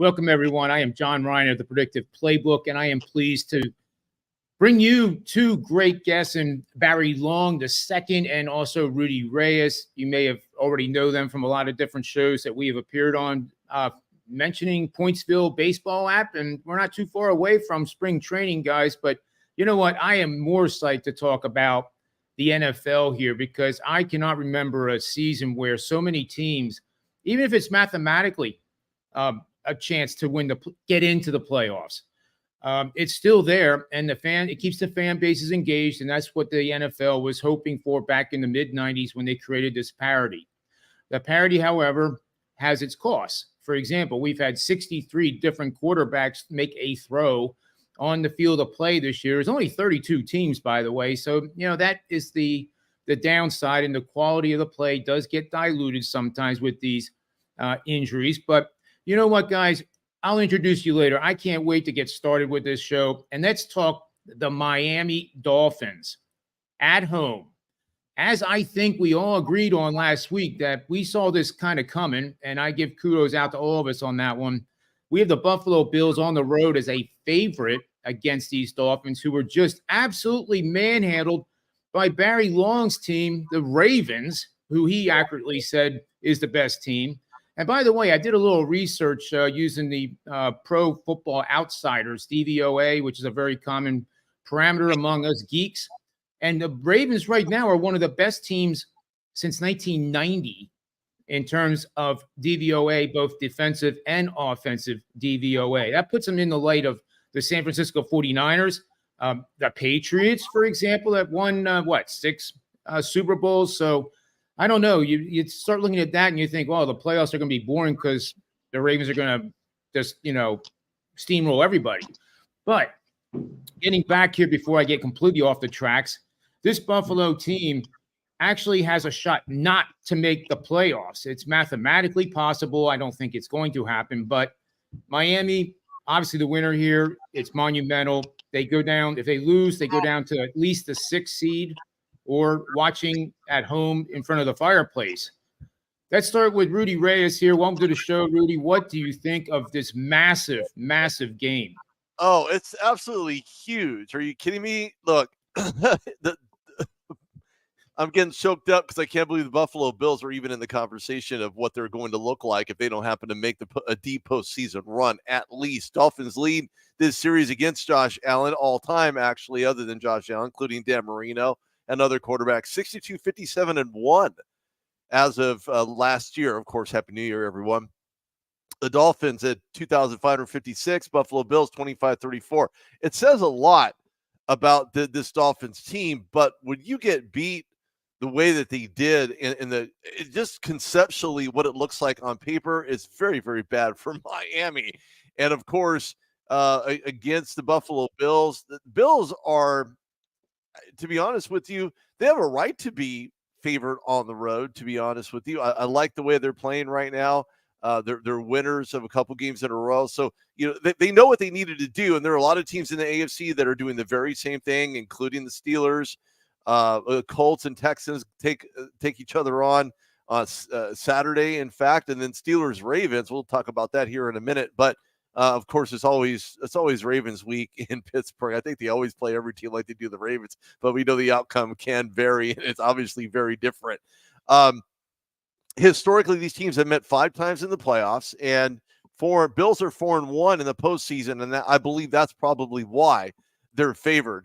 Welcome, everyone. I am John Ryan of the Predictive Playbook, and I am pleased to bring you two great guests, and Barry Long, the second, and also Rudy Reyes. You may have already know them from a lot of different shows that we have appeared on, mentioning Pointsville baseball app, and we're not too far away from spring training, guys. But you know what? I am more psyched to talk about the NFL here because I cannot remember a season where so many teams, even if it's mathematically a chance to get into the playoffs, it's still there, and it keeps the fan bases engaged, and that's what the NFL was hoping for back in the mid-90s when they created this parity. The parity, however, has its costs. For example, we've had 63 different quarterbacks make a throw on the field of play this year. There's only 32 teams, by the way, so that is the downside, and the quality of the play does get diluted sometimes with these injuries. But you know what, guys? I'll introduce you later. I can't wait to get started with this show. And let's talk the Miami Dolphins at home. As I think we all agreed on last week that we saw this kind of coming, and I give kudos out to all of us on that one. We have the Buffalo Bills on the road as a favorite against these Dolphins, who were just absolutely manhandled by Barry Long's team, the Ravens, who he accurately said is the best team. And by the way, I did a little research using the Pro Football Outsiders, DVOA, which is a very common parameter among us geeks. And the Ravens right now are one of the best teams since 1990 in terms of DVOA, both defensive and offensive DVOA. That puts them in the light of the San Francisco 49ers, the Patriots, for example, that won, 6 Super Bowls. So I don't know. You start looking at that and you think, well, the playoffs are going to be boring because the Ravens are going to just, steamroll everybody. But getting back here before I get completely off the tracks, this Buffalo team actually has a shot not to make the playoffs. It's mathematically possible. I don't think it's going to happen. But Miami, obviously the winner here, it's monumental. They go down. If they lose, they go down to at least the 6th seed, or watching at home in front of the fireplace. Let's start with Rudy Reyes here. Welcome to the show, Rudy. What do you think of this massive, massive game? Oh, it's absolutely huge. Are you kidding me? Look, I'm getting choked up because I can't believe the Buffalo Bills are even in the conversation of what they're going to look like if they don't happen to make a deep postseason run, at least. Dolphins lead this series against Josh Allen all time, actually, other than Josh Allen, including Dan Marino and other quarterbacks, 62, 57, and 1 as of last year. Of course, Happy New Year, everyone. The Dolphins at 2,556, Buffalo Bills 2,534. It says a lot about this Dolphins team, but when you get beat the way that they did just conceptually what it looks like on paper is very, very bad for Miami. And of course, against the Buffalo Bills, the Bills are, to be honest with you, they have a right to be favored on the road, to be honest with you. I like the way they're playing right now. They're winners of a couple games in a row. So, they know what they needed to do. And there are a lot of teams in the AFC that are doing the very same thing, including the Steelers. Colts and Texans take each other on Saturday, in fact, and then Steelers Ravens. We'll talk about that here in a minute. But of course, it's always Ravens week in Pittsburgh. I think they always play every team like they do the Ravens, but we know the outcome can vary, and it's obviously very different. Historically, these teams have met 5 times in the playoffs, and Bills are 4-1 in the postseason, and I believe that's probably why they're favored.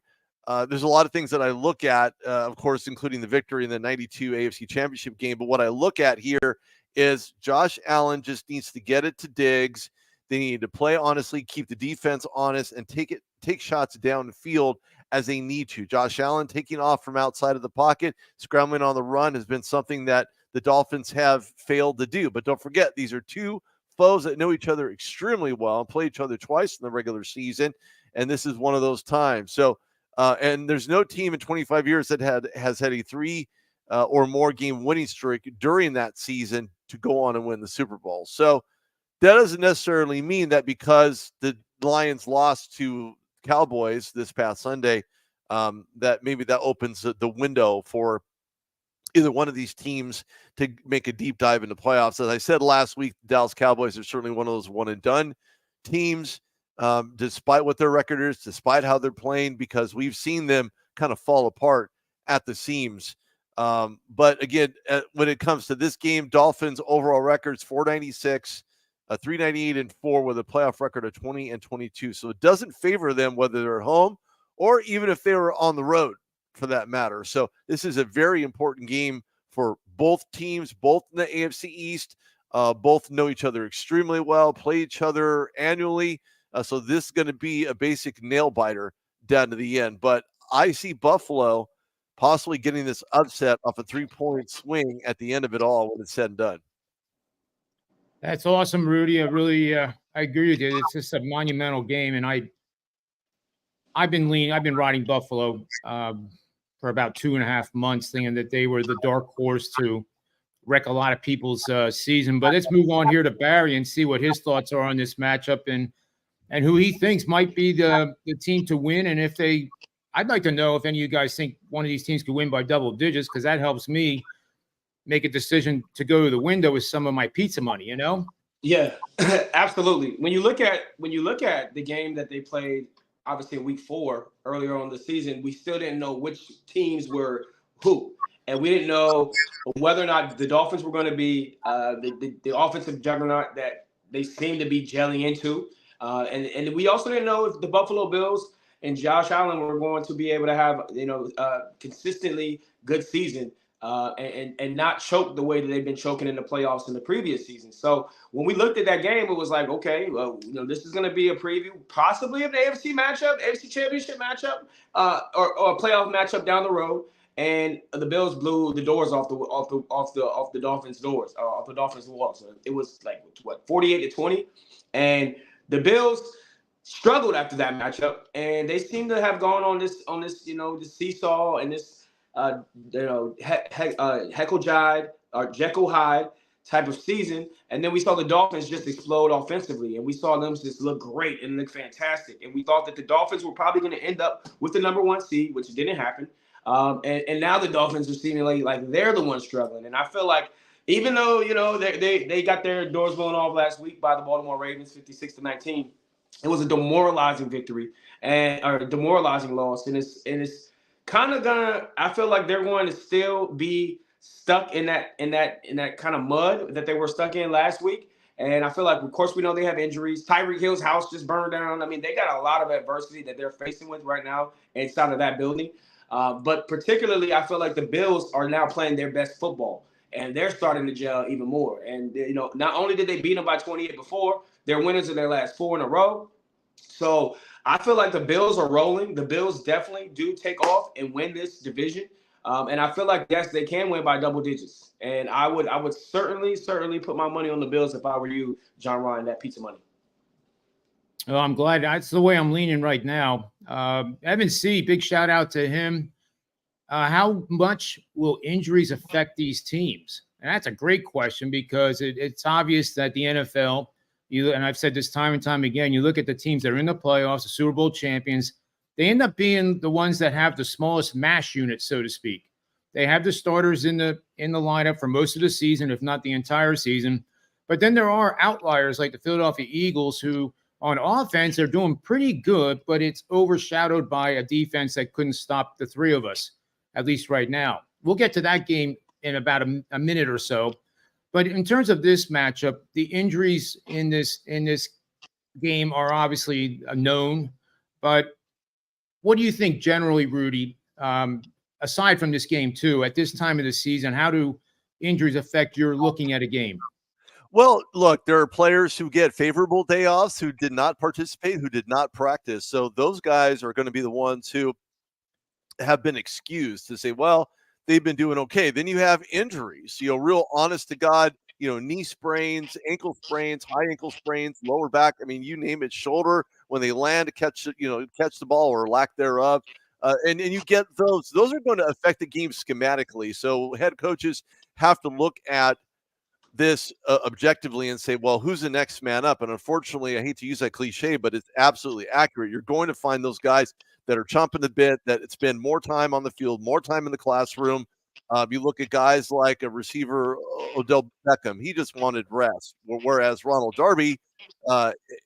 There's a lot of things that I look at, of course, including the victory in the 92 AFC Championship game. But what I look at here is Josh Allen just needs to get it to Diggs. They need to play honestly, keep the defense honest, and take shots down the field as they need to. Josh Allen taking off from outside of the pocket, scrambling on the run has been something that the Dolphins have failed to do. But don't forget, these are 2 foes that know each other extremely well and play each other twice in the regular season, and this is one of those times. So, and there's no team in 25 years that has had a 3 or more game winning streak during that season to go on and win the Super Bowl. So that doesn't necessarily mean that because the Lions lost to Cowboys this past Sunday, that maybe that opens the window for either one of these teams to make a deep dive into playoffs. As I said last week, the Dallas Cowboys are certainly one of those one and done teams, despite what their record is, despite how they're playing, because we've seen them kind of fall apart at the seams. But again, when it comes to this game, Dolphins overall records 496, 398-4 with a playoff record of 20-22. So it doesn't favor them whether they're home or even if they were on the road for that matter. So this is a very important game for both teams, both in the AFC East. Both know each other extremely well, play each other annually. So this is going to be a basic nail biter down to the end. But I see Buffalo possibly getting this upset off a 3-point swing at the end of it all when it's said and done. That's awesome, Rudy. I agree with you. It's just a monumental game, and I've been riding Buffalo for about 2.5 months, thinking that they were the dark horse to wreck a lot of people's season. But let's move on here to Barry and see what his thoughts are on this matchup and who he thinks might be the team to win. And I'd like to know if any of you guys think one of these teams could win by double digits, because that helps me make a decision to go to the window with some of my pizza money, you know? Yeah, absolutely. When you look at the game that they played, obviously in week 4 earlier on in the season, we still didn't know which teams were who. And we didn't know whether or not the Dolphins were going to be the offensive juggernaut that they seem to be gelling into. And we also didn't know if the Buffalo Bills and Josh Allen were going to be able to have, consistently good season and not choke the way that they've been choking in the playoffs in the previous season. So when we looked at that game, it was like, okay, well, this is going to be a preview possibly of the AFC matchup, AFC Championship matchup, or a playoff matchup down the road. And the Bills blew the doors off the Dolphins' doors, off the Dolphins' walls. So it was like 48-20, and the Bills struggled after that matchup, and they seem to have gone on this this seesaw and this Jekyll Hyde type of season. And then we saw the Dolphins just explode offensively, and we saw them just look great and look fantastic. And we thought that the Dolphins were probably going to end up with the number 1 seed, which didn't happen. And now the Dolphins are seemingly like they're the ones struggling. And I feel like even though they got their doors blown off last week by the Baltimore Ravens 56-19, it was a demoralizing victory or a demoralizing loss. And it's kind of gonna. I feel like they're going to still be stuck in that kind of mud that they were stuck in last week. And I feel like, of course, we know they have injuries. Tyreek Hill's house just burned down. I mean, they got a lot of adversity that they're facing with right now inside of that building. But particularly, I feel like the Bills are now playing their best football, and they're starting to gel even more. And, not only did they beat them by 28 before, they're winners of their last 4 in a row. So I feel like the Bills are rolling. The Bills definitely do take off and win this division. And I feel like, yes, they can win by double digits. And I would certainly put my money on the Bills if I were you, John Ryan, that pizza money. Well, I'm glad that's the way I'm leaning right now. Evan C., big shout out to him. How much will injuries affect these teams? And that's a great question, because it's obvious that the NFL, and I've said this time and time again, you look at the teams that are in the playoffs, the Super Bowl champions, they end up being the ones that have the smallest mash unit, so to speak. They have the starters in the lineup for most of the season, if not the entire season. But then there are outliers like the Philadelphia Eagles, who on offense are doing pretty good, but it's overshadowed by a defense that couldn't stop the 3 of us, at least right now. We'll get to that game in about a minute or so. But in terms of this matchup, the injuries in this game are obviously known. But what do you think generally, Rudy, aside from this game too, at this time of the season, how do injuries affect your looking at a game? Well, look, there are players who get favorable day offs who did not participate, who did not practice. So those guys are going to be the ones who have been excused to say, well, they've been doing okay. Then you have injuries, real honest to God, knee sprains, ankle sprains, high ankle sprains, lower back. I mean, you name it, shoulder, when they land to catch the ball or lack thereof. And you get those are going to affect the game schematically. So head coaches have to look at this objectively and say, well, who's the next man up? And unfortunately, I hate to use that cliche, but it's absolutely accurate. You're going to find those guys that are chomping the bit, that spend more time on the field, more time in the classroom, You look at guys like a receiver, Odell Beckham. He just wanted rest, whereas Ronald Darby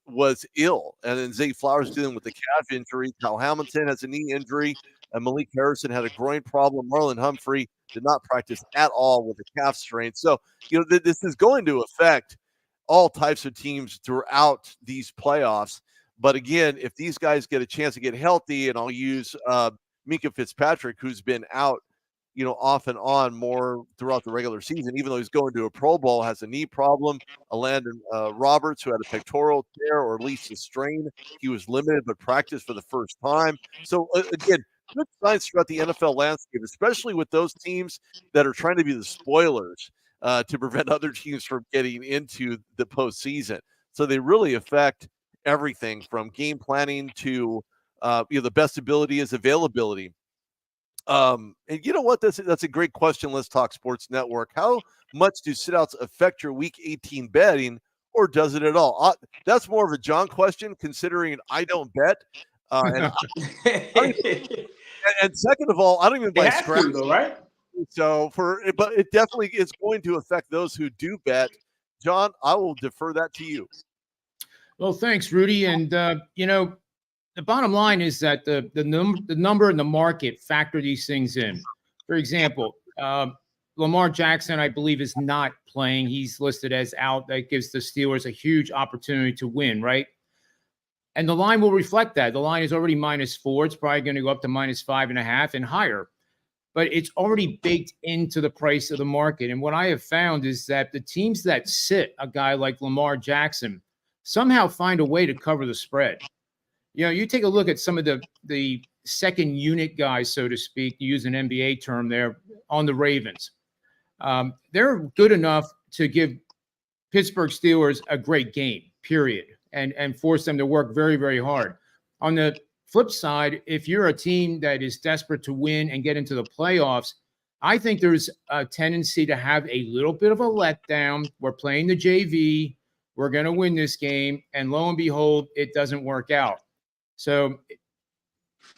was ill. And then Zay Flowers dealing with the calf injury. Kyle Hamilton has a knee injury. And Malik Harrison had a groin problem. Marlon Humphrey did not practice at all with a calf strain. So, this is going to affect all types of teams throughout these playoffs. But again, if these guys get a chance to get healthy, and I'll use Minka Fitzpatrick, who's been out, off and on more throughout the regular season, even though he's going to a Pro Bowl, has a knee problem. Landon Roberts, who had a pectoral tear or at least a strain, he was limited but practiced for the first time. So again, good signs throughout the NFL landscape, especially with those teams that are trying to be the spoilers to prevent other teams from getting into the postseason. So they really affect everything from game planning to the best ability is availability. And you know what? That's a great question. Let's Talk Sports Network. How much do sit-outs affect your Week 18 betting, or does it at all? That's more of a John question, considering I don't bet. And second of all, I don't even buy scraps, though, right? So but it definitely is going to affect those who do bet. John, I will defer that to you. Well, thanks, Rudy. And the bottom line is that the number in the market factor these things in. For example, Lamar Jackson, I believe, is not playing. He's listed as out. That gives the Steelers a huge opportunity to win, right? And the line will reflect that. The line is already -4. It's probably going to go up to -5.5 and higher. But it's already baked into the price of the market. And what I have found is that the teams that sit a guy like Lamar Jackson somehow find a way to cover the spread. You take a look at some of the second unit guys, so to speak, to use an NBA term there, on the Ravens. They're good enough to give Pittsburgh Steelers a great game, period, and force them to work very, very hard. On the flip side, if you're a team that is desperate to win and get into the playoffs, I think there's a tendency to have a little bit of a letdown. We're playing the JV. We're going to win this game. And lo and behold, it doesn't work out. So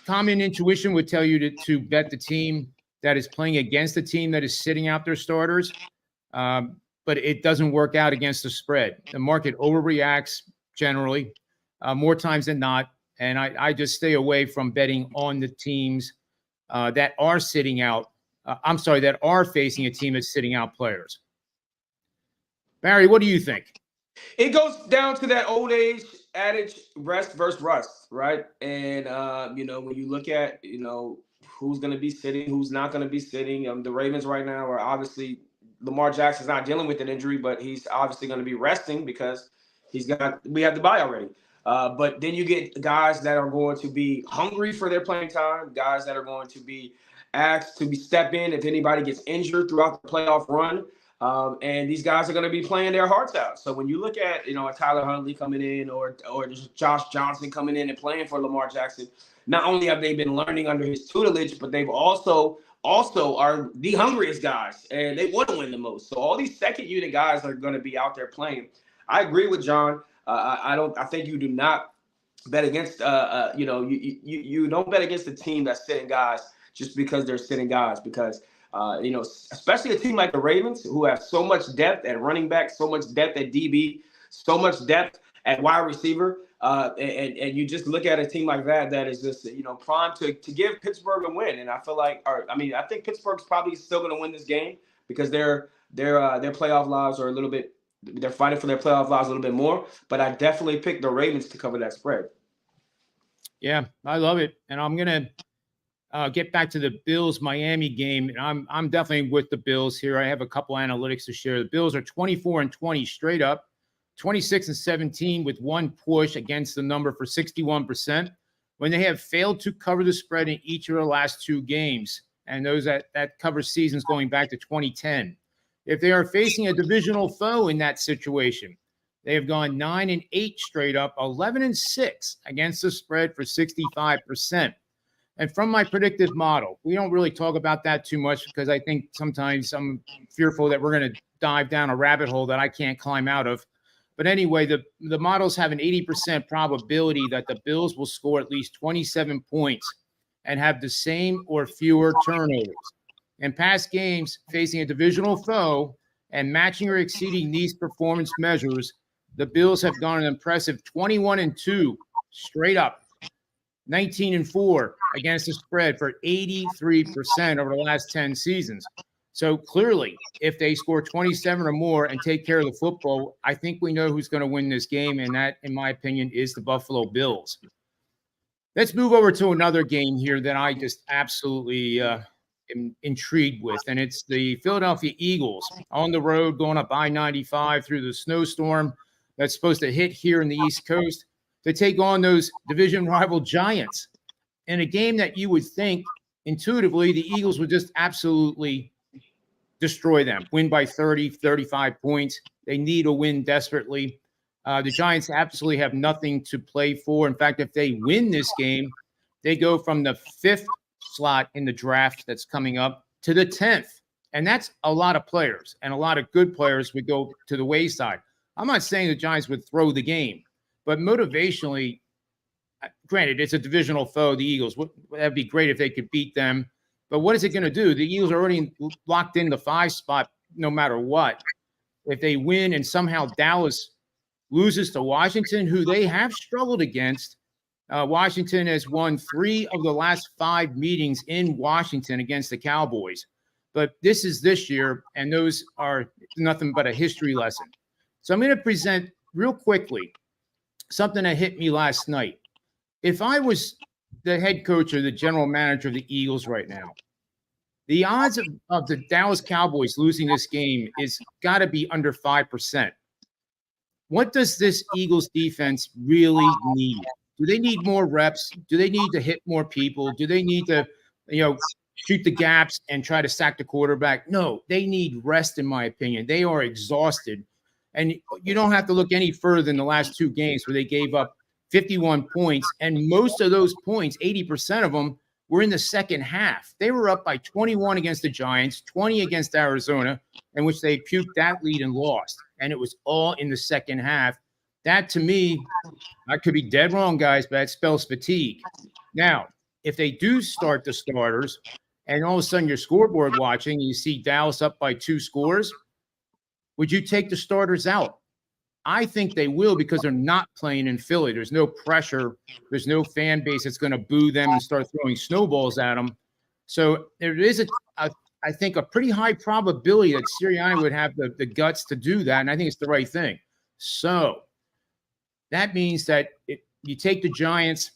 common intuition would tell you to bet the team that is playing against the team that is sitting out their starters. But it doesn't work out against the spread. The market overreacts generally more times than not. And I just stay away from betting on the teams that are sitting out. That are facing a team that's sitting out players. Barry, what do you think? It goes down to that old age adage, rest versus rust, right? And, when you look at, who's going to be sitting, who's not going to be sitting. The Ravens right now are obviously, Lamar Jackson's not dealing with an injury, but he's obviously going to be resting because we have the bye already. But then you get guys that are going to be hungry for their playing time, guys that are going to be asked to step in if anybody gets injured throughout the playoff run. And these guys are going to be playing their hearts out. So when you look at, a Tyler Huntley coming in or Josh Johnson coming in and playing for Lamar Jackson, not only have they been learning under his tutelage, but they've also are the hungriest guys, and they want to win the most. So all these second unit guys are going to be out there playing. I agree with John. I think you do not bet against, you don't bet against the team that's sitting guys just because they're sitting guys, because especially a team like the Ravens, who have so much depth at running back, so much depth at DB, so much depth at wide receiver. And you just look at a team like that is just, primed to give Pittsburgh a win. And I feel like, I think Pittsburgh's probably still going to win this game because their playoff lives are they're fighting for their playoff lives a little bit more. But I definitely picked the Ravens to cover that spread. Yeah, I love it. And I'm going to get back to the Bills-Miami game. And I'm definitely with the Bills here. I have a couple analytics to share. The Bills are 24-20 straight up, 26-17 with one push against the number for 61%, when they have failed to cover the spread in each of their last two games. And those that covers seasons going back to 2010. If they are facing a divisional foe in that situation, they have gone 9-8 straight up, 11-6 against the spread for 65%. And from my predictive model, we don't really talk about that too much because I think sometimes I'm fearful that we're going to dive down a rabbit hole that I can't climb out of. But anyway, the models have an 80% probability that the Bills will score at least 27 points and have the same or fewer turnovers. in past games facing a divisional foe and matching or exceeding these performance measures, the Bills have gone an impressive 21-2 straight up, 19-4 against the spread for 83% over the last 10 seasons. So clearly, if they score 27 or more and take care of the football, I think we know who's going to win this game, and that, in my opinion, is the Buffalo Bills. Let's move over to another game here that I just absolutely am intrigued with, and it's the Philadelphia Eagles on the road going up I-95 through the snowstorm that's supposed to hit here in the East Coast to take on those division rival Giants in a game that you would think intuitively the Eagles would just absolutely destroy them, win by 30, 35 points. They need a win desperately. The Giants absolutely have nothing to play for. In fact, if they win this game, they go from the 5th slot in the draft that's coming up to the 10th. And that's a lot of players, and a lot of good players would go to the wayside. I'm not saying the Giants would throw the game, but motivationally, granted, it's a divisional foe, the Eagles. That'd be great if they could beat them. But what is it going to do? The Eagles are already locked in the 5 spot no matter what. If they win and somehow Dallas loses to Washington, who they have struggled against, Washington has won 3 of the last 5 meetings in Washington against the Cowboys. But this is this year, and those are nothing but a history lesson. So I'm going to present real quickly something that hit me last night. If I was the head coach or the general manager of the Eagles right now, the odds of the Dallas Cowboys losing this game is got to be under 5%. What does this Eagles defense really need? Do they need more reps? Do they need to hit more people? Do they need to, shoot the gaps and try to sack the quarterback? No, they need rest, in my opinion. They are exhausted. And you don't have to look any further than the last 2 games where they gave up 51 points. And most of those points, 80% of them, were in the second half. They were up by 21 against the Giants, 20 against Arizona, in which they puked that lead and lost. And it was all in the second half. That, to me, I could be dead wrong, guys, but that spells fatigue. Now, if they do start the starters, and all of a sudden you're scoreboard watching, and you see Dallas up by 2 scores, would you take the starters out? I think they will, because they're not playing in Philly. There's no pressure. There's no fan base that's going to boo them and start throwing snowballs at them. So there is, I think, a pretty high probability that Sirianni would have the guts to do that, and I think it's the right thing. So that means that you take the Giants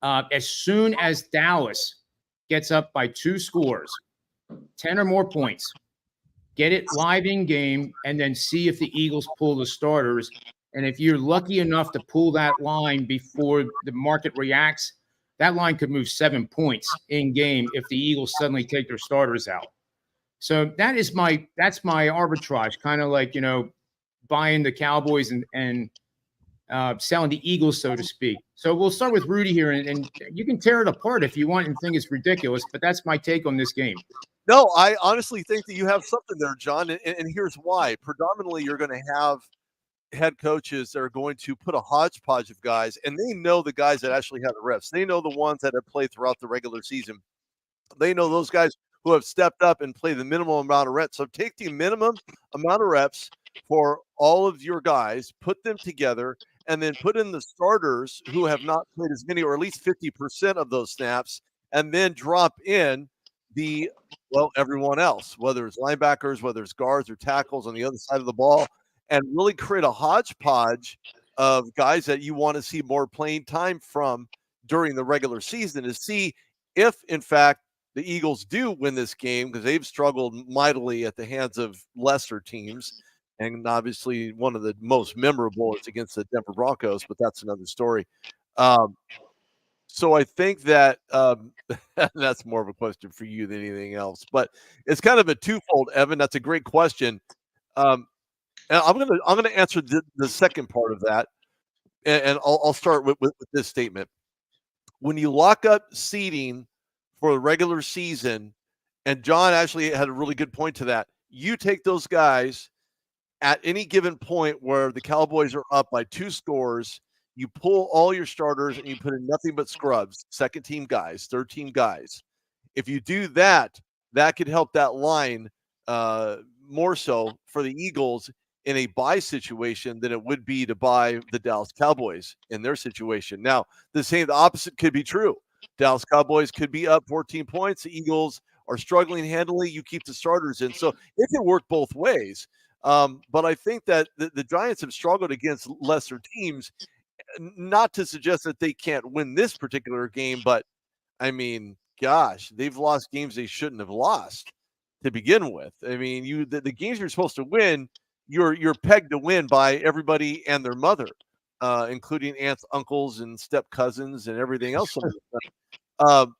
as soon as Dallas gets up by 2 scores, 10 or more points. Get it live in game, and then see if the Eagles pull the starters. And if you're lucky enough to pull that line before the market reacts, that line could move 7 points in game if the Eagles suddenly take their starters out. So that's my arbitrage, kind of like, buying the Cowboys and selling the Eagles, so to speak. So we'll start with Rudy here, and you can tear it apart if you want and think it's ridiculous, but that's my take on this game. No, I honestly think that you have something there, John, and here's why. Predominantly, you're going to have head coaches that are going to put a hodgepodge of guys, and they know the guys that actually have the reps. They know the ones that have played throughout the regular season. They know those guys who have stepped up and played the minimum amount of reps. So take the minimum amount of reps for all of your guys, put them together, and then put in the starters who have not played as many, or at least 50% of those snaps, and then drop in everyone else, whether it's linebackers, whether it's guards or tackles on the other side of the ball, and really create a hodgepodge of guys that you want to see more playing time from during the regular season, to see if, in fact, the Eagles do win this game, because they've struggled mightily at the hands of lesser teams. And obviously one of the most memorable is against the Denver Broncos, but that's another story. So I think that that's more of a question for you than anything else, but it's kind of a twofold, Evan. That's a great question. And I'm gonna answer the second part of that, and I'll start with this statement. When you lock up seeding for the regular season, and John actually had a really good point to that, you take those guys at any given point where the Cowboys are up by 2 scores, you pull all your starters and you put in nothing but scrubs, second team guys, third team guys. If you do that, that could help that line more so for the Eagles in a buy situation than it would be to buy the Dallas Cowboys in their situation. Now, the opposite could be true. Dallas Cowboys could be up 14 points. The Eagles are struggling handily. You keep the starters in. So it can work both ways. But I think that the Giants have struggled against lesser teams, not to suggest that they can't win this particular game, but I mean, gosh, they've lost games they shouldn't have lost to begin with. I mean, the games you're supposed to win, you're pegged to win by everybody and their mother, including aunts, uncles, and step cousins and everything else.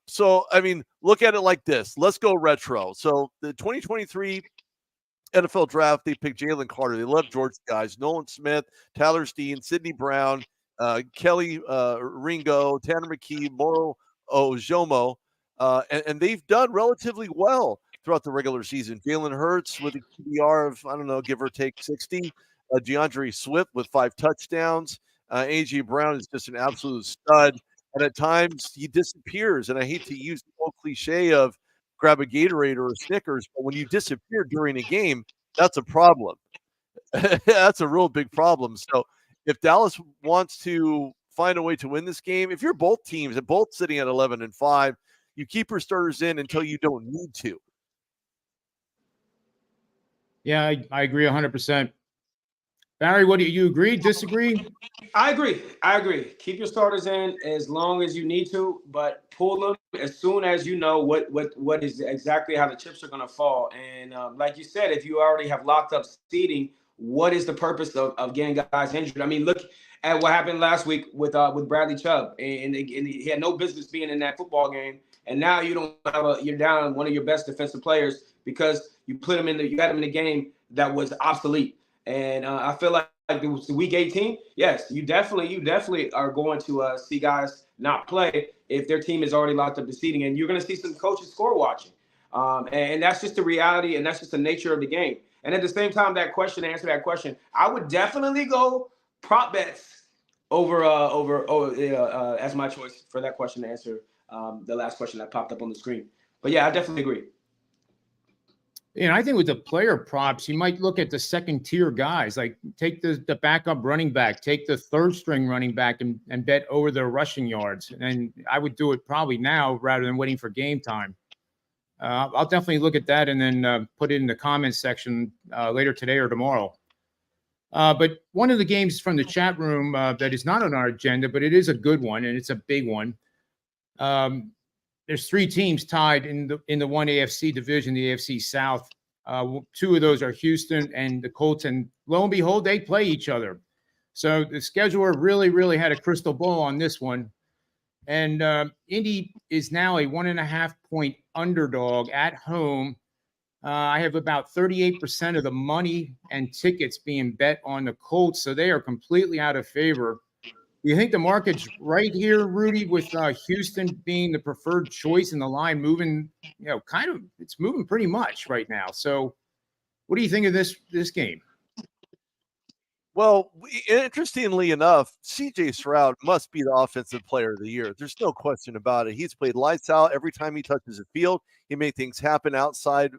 So, I mean, look at it like this. Let's go retro. So the 2023 NFL draft, they picked Jalen Carter. They love Georgia guys, Nolan Smith, Tyler Steen, Sidney Brown, Kelly Ringo, Tanner McKee, Moro Ojomo, and they've done relatively well throughout the regular season. Jalen Hurts with a QBR of, I don't know, give or take 60. DeAndre Swift with 5 touchdowns. A.J. Brown is just an absolute stud. And at times he disappears. And I hate to use the old cliche of grab a Gatorade or a Snickers, but when you disappear during a game, that's a problem. That's a real big problem. So if Dallas wants to find a way to win this game, if you're both teams and both sitting at 11-5, you keep your starters in until you don't need to. Yeah, I agree 100%. Barry, what do you agree? Disagree? I agree. Keep your starters in as long as you need to, but pull them as soon as you know what is exactly how the chips are going to fall. And like you said, if you already have locked up seating, what is the purpose of getting guys injured? I mean, look at what happened last week with Bradley Chubb, and he had no business being in that football game. And now you're down one of your best defensive players because you had him in the game that was obsolete. And I feel like it was week 18. Yes, you definitely are going to see guys not play if their team is already locked up the seating, and you're going to see some coaches score watching. And that's just the reality, and that's just the nature of the game. And at the same time, to answer that question, I would definitely go prop bets over as my choice for that question to answer the last question that popped up on the screen. But yeah, I definitely agree. And I think with the player props, you might look at the second tier guys, like take the backup running back, take the third string running back and bet over their rushing yards. And I would do it probably now rather than waiting for game time. I'll definitely look at that and then put it in the comments section later today or tomorrow. But one of the games from the chat room that is not on our agenda, but it is a good one and it's a big one. There's 3 teams tied in the one AFC division, the AFC South. 2 of those are Houston and the Colts, and lo and behold, they play each other. So the scheduler really had a crystal ball on this one. And Indy is now a 1.5 point underdog at home. I have about 38% of the money and tickets being bet on the Colts, so they are completely out of favor. Do you think the market's right here, Rudy, with Houston being the preferred choice and the line moving, it's moving pretty much right now. So what do you think of this game? Well, interestingly enough, C.J. Stroud must be the offensive player of the year. There's no question about it. He's played lights out every time he touches the field. He made things happen outside,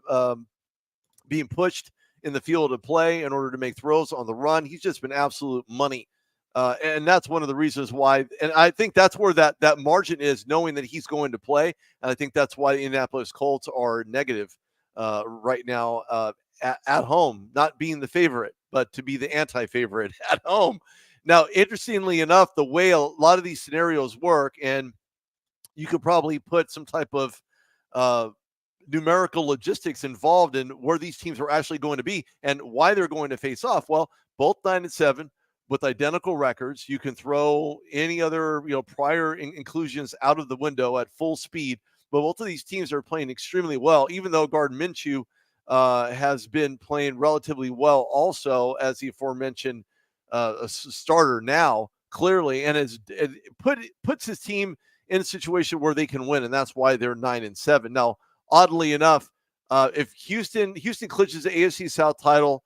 being pushed in the field of play in order to make throws on the run. He's just been absolute money. And that's one of the reasons why, and I think that's where that margin is, knowing that he's going to play. And I think that's why the Indianapolis Colts are negative right now at home, not being the favorite, but to be the anti-favorite at home. Now, interestingly enough, the way a lot of these scenarios work, and you could probably put some type of numerical logistics involved in where these teams are actually going to be and why they're going to face off. Well, both 9-7. With identical records. You can throw any other prior inclusions out of the window at full speed, but both of these teams are playing extremely well, even though Gardner Minshew has been playing relatively well also as the aforementioned a starter now, clearly, and it puts his team in a situation where they can win, and that's why they're 9-7. Now, oddly enough, if Houston clinches the AFC South title,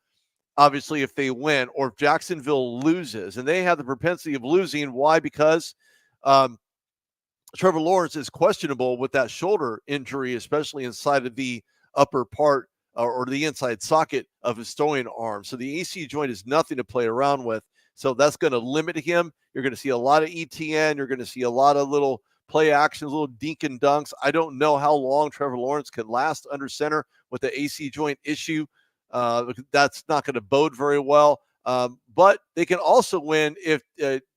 obviously, if they win, or if Jacksonville loses, and they have the propensity of losing. Why? Because Trevor Lawrence is questionable with that shoulder injury, especially inside of the upper part or the inside socket of his throwing arm. So the AC joint is nothing to play around with. So that's going to limit him. You're going to see a lot of ETN. You're going to see a lot of little play actions, little dink and dunks. I don't know how long Trevor Lawrence can last under center with the AC joint issue. That's not going to bode very well. But they can also win if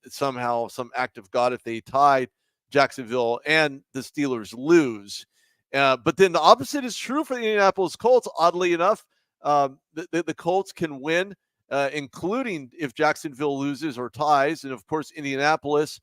somehow some act of God, if they tied Jacksonville and the Steelers lose. But then the opposite is true for the Indianapolis Colts. Oddly enough, the Colts can win, including if Jacksonville loses or ties. And of course, Indianapolis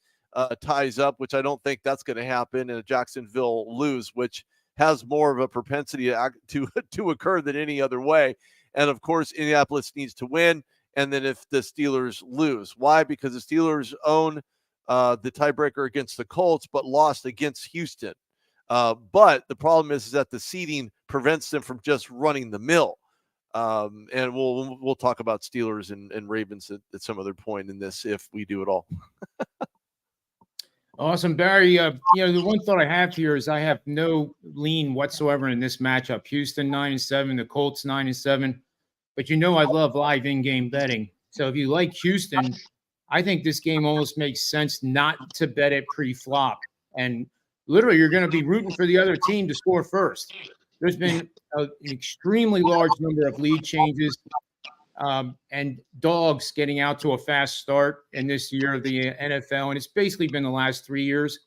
ties up, which I don't think that's going to happen, and Jacksonville lose, which has more of a propensity to occur than any other way. And of course, Indianapolis needs to win. And then if the Steelers lose, why? Because the Steelers own the tiebreaker against the Colts, but lost against Houston. But the problem is that the seeding prevents them from just running the mill. And we'll talk about Steelers and Ravens at some other point in this if we do it all. Awesome, Barry. The one thought I have here is I have no lean whatsoever in this matchup. Houston 9-7, the Colts 9-7. But I love live in-game betting. So if you like Houston, I think this game almost makes sense not to bet it pre-flop. And literally, you're going to be rooting for the other team to score first. There's been an extremely large number of lead changes and dogs getting out to a fast start in this year of the NFL. And it's basically been the last 3 years.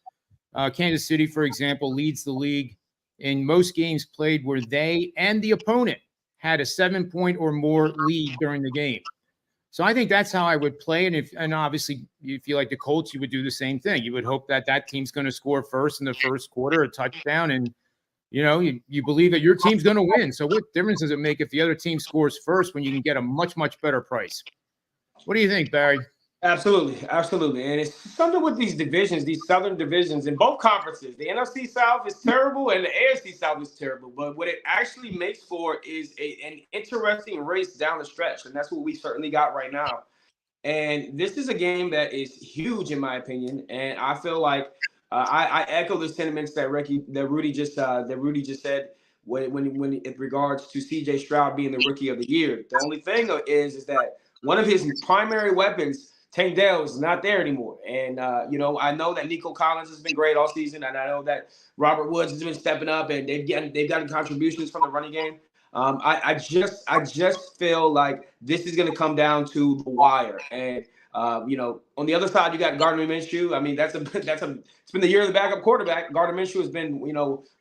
Kansas City, for example, leads the league in most games played where they and the opponent had a 7-point or more lead during the game. So I think that's how I would play. And obviously, if you like the Colts, you would do the same thing. You would hope that team's going to score first in the first quarter, a touchdown, and you believe that your team's going to win. So what difference does it make if the other team scores first when you can get a much, much better price? What do you think, Barry? Absolutely. And it's something with these divisions, these southern divisions in both conferences. The NFC South is terrible and the AFC South is terrible. But what it actually makes for is an interesting race down the stretch. And that's what we certainly got right now. And this is a game that is huge, in my opinion. And I feel like I echo the sentiments that Rudy just said when in regards to C.J. Stroud being the Rookie of the Year. The only thing is that one of his primary weapons, Tank Dell, is not there anymore. And, I know that Nico Collins has been great all season. And I know that Robert Woods has been stepping up and they've gotten contributions from the running game. I just feel like this is going to come down to the wire. And, on the other side, you got Gardner Minshew. I mean, it's been the year of the backup quarterback. Gardner Minshew has been,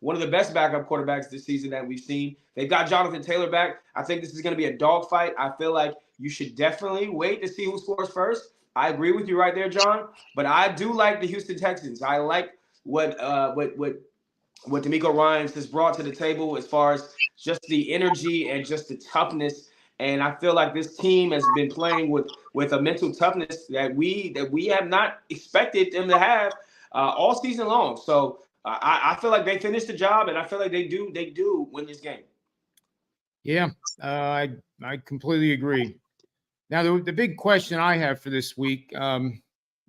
one of the best backup quarterbacks this season that we've seen. They've got Jonathan Taylor back. I think this is going to be a dogfight. I feel like you should definitely wait to see who scores first. I agree with you right there, John. But I do like the Houston Texans. I like what D'Amico Ryans has brought to the table as far as just the energy and just the toughness. And I feel like this team has been playing with a mental toughness that we have not expected them to have all season long. So I feel like they finished the job, and I feel like they do win this game. Yeah, I completely agree. Now, the big question I have for this week, and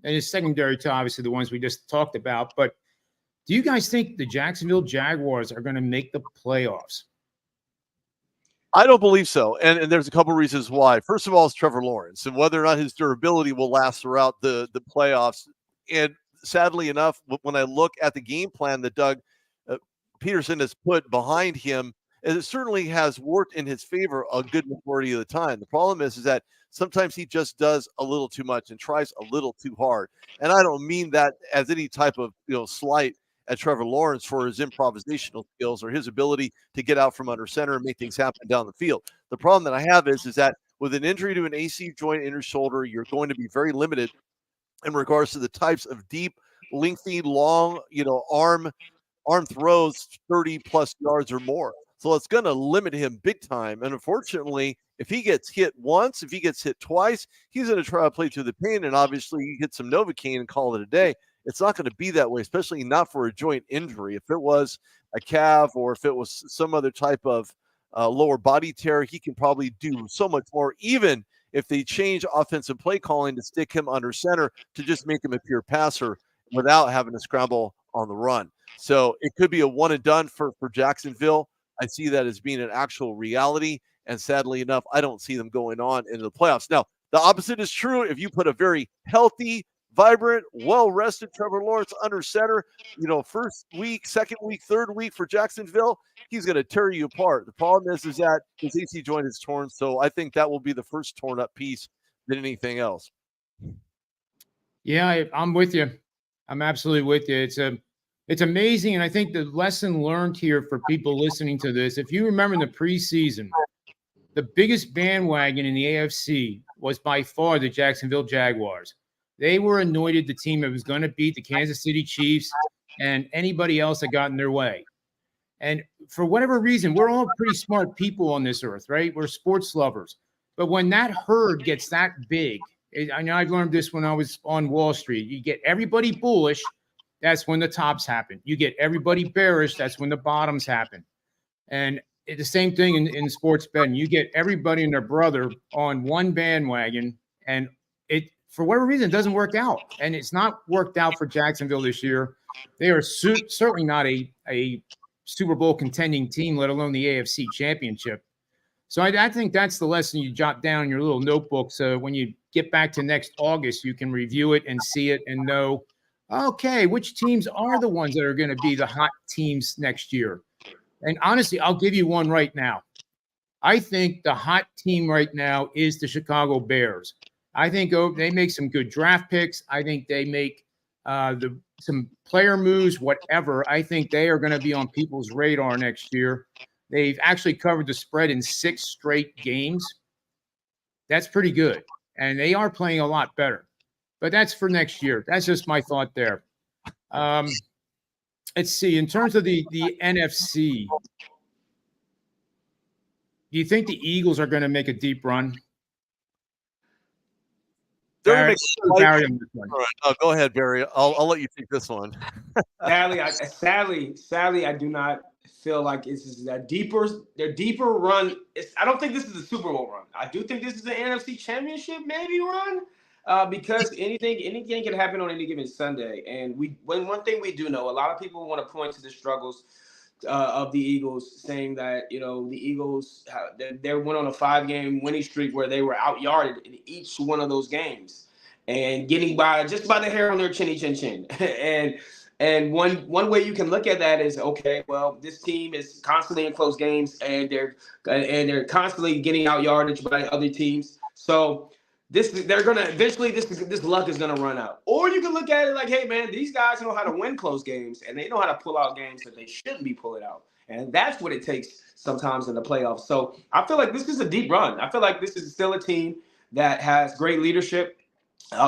it's secondary to obviously the ones we just talked about, but do you guys think the Jacksonville Jaguars are going to make the playoffs? I don't believe so. And there's a couple reasons why. First of all, it's Trevor Lawrence and whether or not his durability will last throughout the playoffs. And sadly enough, when I look at the game plan that Doug Peterson has put behind him, it certainly has worked in his favor a good majority of the time. The problem is that sometimes he just does a little too much and tries a little too hard. And I don't mean that as any type of slight at Trevor Lawrence for his improvisational skills or his ability to get out from under center and make things happen down the field. The problem that I have is that with an injury to an AC joint in your shoulder, you're going to be very limited in regards to the types of deep, lengthy, long, arm throws 30 plus yards or more. So it's going to limit him big time. And unfortunately, if he gets hit once, if he gets hit twice, he's going to try to play through the pain. And obviously you get some Novocaine and call it a day. It's not going to be that way, especially not for a joint injury. If it was a calf or if it was some other type of lower body tear, he can probably do so much more, even if they change offensive play calling to stick him under center to just make him a pure passer without having to scramble on the run. So it could be a one and done for Jacksonville. I see that as being an actual reality. And sadly enough, I don't see them going on into the playoffs. Now, the opposite is true. If you put a very healthy, vibrant, well-rested Trevor Lawrence under center, first week, second week, third week for Jacksonville, he's going to tear you apart. The problem is that his AC joint is torn, so I think that will be the first torn up piece than anything else. Yeah, I'm with you. I'm absolutely with you. It's amazing, and I think the lesson learned here for people listening to this, if you remember in the preseason, the biggest bandwagon in the AFC was by far the Jacksonville Jaguars. They were anointed the team that was going to beat the Kansas City Chiefs and anybody else that got in their way. And for whatever reason, we're all pretty smart people on this earth, right? We're sports lovers. But when that herd gets that big, I know I've learned this when I was on Wall Street. You get everybody bullish, that's when the tops happen. You get everybody bearish, that's when the bottoms happen. And it's the same thing in sports betting. You get everybody and their brother on one bandwagon, and it, for whatever reason, it doesn't work out. And it's not worked out for Jacksonville this year. They are certainly not a Super Bowl contending team, let alone the AFC Championship. So I think that's the lesson you jot down in your little notebook. So when you get back to next August, you can review it and see it and know, okay, which teams are the ones that are going to be the hot teams next year. And honestly, I'll give you one right now. I think the hot team right now is the Chicago Bears. I think they make some good draft picks. I think they make some player moves, whatever. I think they are going to be on people's radar next year. They've actually covered the spread in 6 straight games. That's pretty good. And they are playing a lot better. But that's for next year. That's just my thought there. Let's see. In terms of the NFC, do you think the Eagles are going to make a deep run? Barry, go ahead, Barry. I'll let you take this one. Sadly, I do not feel like this is their deeper run. I don't think this is a Super Bowl run. I do think this is an NFC Championship maybe run, because anything can happen on any given Sunday. And one thing we do know, a lot of people want to point to the struggles of the Eagles, saying that the Eagles they went on a 5-game winning streak where they were out-yarded in each one of those games and getting by just by the hair on their chinny chin chin. and one way you can look at that is, okay, well, this team is constantly in close games and they're constantly getting out-yardage by other teams. So they're gonna eventually this luck is gonna run out. Or you can look at it like, hey man, these guys know how to win close games and they know how to pull out games that they shouldn't be pulling out. And that's what it takes sometimes in the playoffs. So I feel like this is a deep run. I feel like this is still a team that has great leadership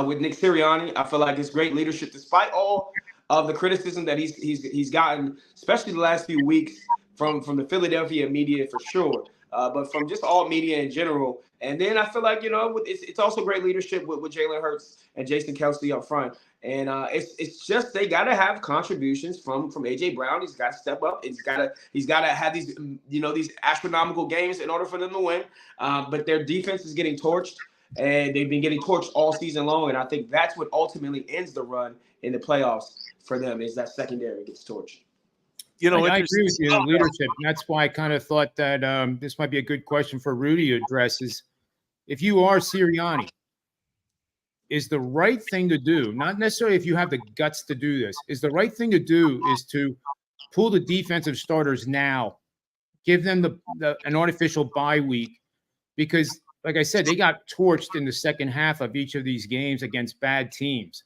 with Nick Sirianni. I feel like it's great leadership despite all of the criticism that he's gotten, especially the last few weeks from the Philadelphia media for sure, but from just all media in general. And then I feel like, it's also great leadership with Jalen Hurts and Jason Kelce up front. And it's just they got to have contributions from A.J. Brown. He's got to step up. He's got to have these, these astronomical games in order for them to win. But their defense is getting torched, and they've been getting torched all season long. And I think that's what ultimately ends the run in the playoffs for them, is that secondary gets torched. I agree with you, the leadership. And that's why I kind of thought that this might be a good question for Rudy to address is, if you are Sirianni, is the right thing to do, not necessarily if you have the guts to do this, is the right thing to do is to pull the defensive starters now, give them an artificial bye week, because, like I said, they got torched in the second half of each of these games against bad teams.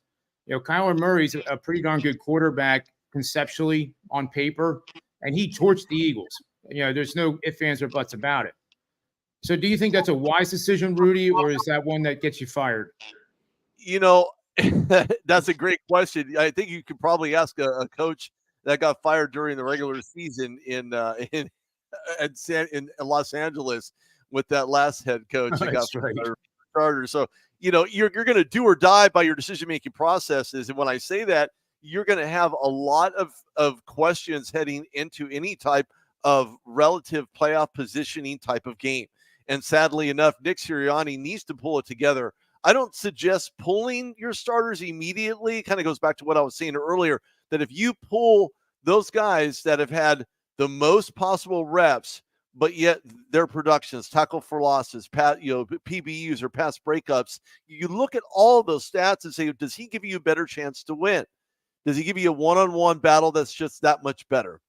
Kyler Murray's a pretty darn good quarterback conceptually on paper, and he torched the Eagles. There's no ifs, ands, or buts about it. So do you think that's a wise decision, Rudy, or is that one that gets you fired? That's a great question. I think you could probably ask a coach that got fired during the regular season in Los Angeles with that last head coach that got starter. So, you're going to do or die by your decision-making processes. And when I say that, you're going to have a lot of questions heading into any type of relative playoff positioning type of game. And sadly enough, Nick Sirianni needs to pull it together. I don't suggest pulling your starters immediately. It kind of goes back to what I was saying earlier, that if you pull those guys that have had the most possible reps, but yet their productions, tackle for losses, PBUs or pass breakups, you look at all of those stats and say, does he give you a better chance to win? Does he give you a one-on-one battle that's just that much better?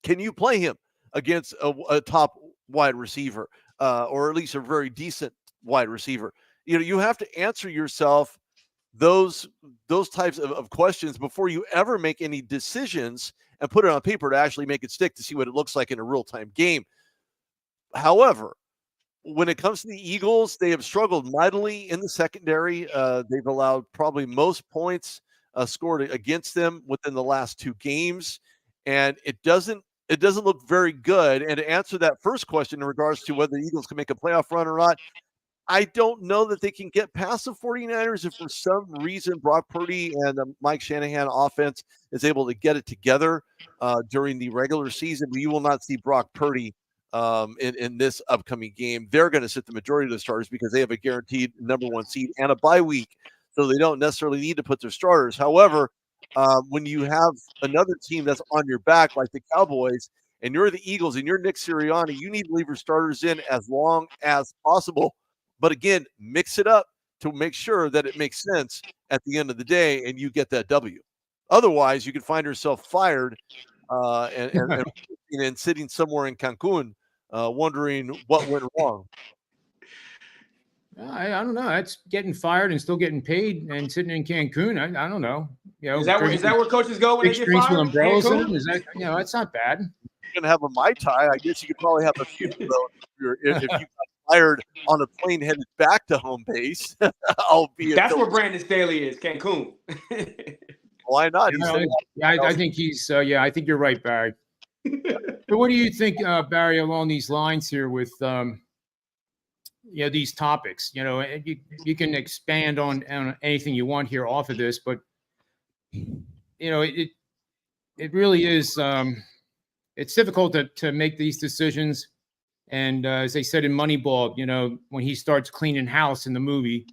Can you play him against a top wide receiver, or at least a very decent wide receiver? You have to answer yourself those types of questions before you ever make any decisions and put it on paper to actually make it stick, to see what it looks like in a real-time game. However, when it comes to the Eagles, they have struggled mightily in the secondary. They've allowed probably most points scored against them within the last 2 games, and it doesn't look very good. And to answer that first question in regards to whether the Eagles can make a playoff run or not, I don't know that they can get past the 49ers if for some reason Brock Purdy and the Mike Shanahan offense is able to get it together during the regular season. But you will not see Brock Purdy in this upcoming game. They're going to sit the majority of the starters because they have a guaranteed number 1 seed and a bye week, so they don't necessarily need to put their starters. However, when you have another team that's on your back like the Cowboys, and you're the Eagles and you're Nick Sirianni, you need to leave your starters in as long as possible. But again, mix it up to make sure that it makes sense at the end of the day and you get that W. Otherwise, you could find yourself fired and sitting somewhere in Cancun wondering what went wrong. I don't know. That's getting fired and still getting paid and sitting in Cancun. I don't know. Is that where coaches go when they get fired? Umbrellas in them? Is that, that's not bad. You're going to have a Mai Tai. I guess you could probably have a few of those if you got fired on a plane headed back to home base. That's where Brandon Staley is, Cancun. Why not? I think he's. I think you're right, Barry. But what do you think, Barry, along these lines here with these topics? You can expand on anything you want here off of this, but it really is. It's difficult to make these decisions. And as they said in Moneyball, when he starts cleaning house in the movie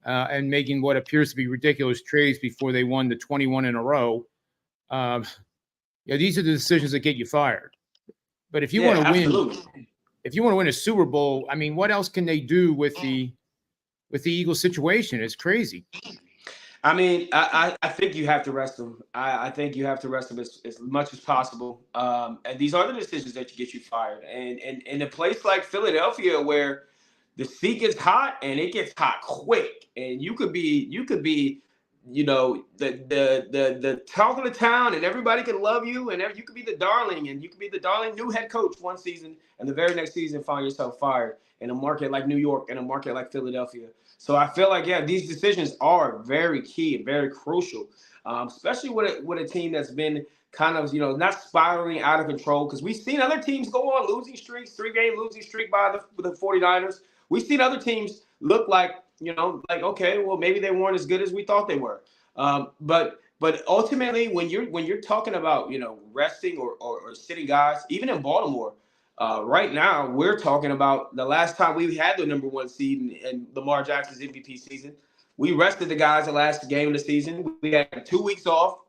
and making what appears to be ridiculous trades before they won the 21 in a row, these are the decisions that get you fired. But if you want to win, if you want to win a Super Bowl, I mean, what else can they do with the Eagles situation? It's crazy. I mean, I think you have to rest them. I think you have to rest them as much as possible. And these are the decisions that get you fired. And in a place like Philadelphia, where the seat gets hot and it gets hot quick, and you could be the talk of the town, and everybody can love you, and you could be the darling, and you could be the darling new head coach one season, and the very next season find yourself fired in a market like New York and a market like Philadelphia. So I feel like, these decisions are very key and very crucial, especially with a team that's been kind of, not spiraling out of control, because we've seen other teams go on losing streaks, 3-game losing streak by the 49ers. We've seen other teams look like, okay, well, maybe they weren't as good as we thought they were. But ultimately, when you're talking about, resting or sitting guys, even in Baltimore, right now, we're talking about the last time we had the number 1 seed in Lamar Jackson's MVP season. We rested the guys the last game of the season. We had 2 weeks off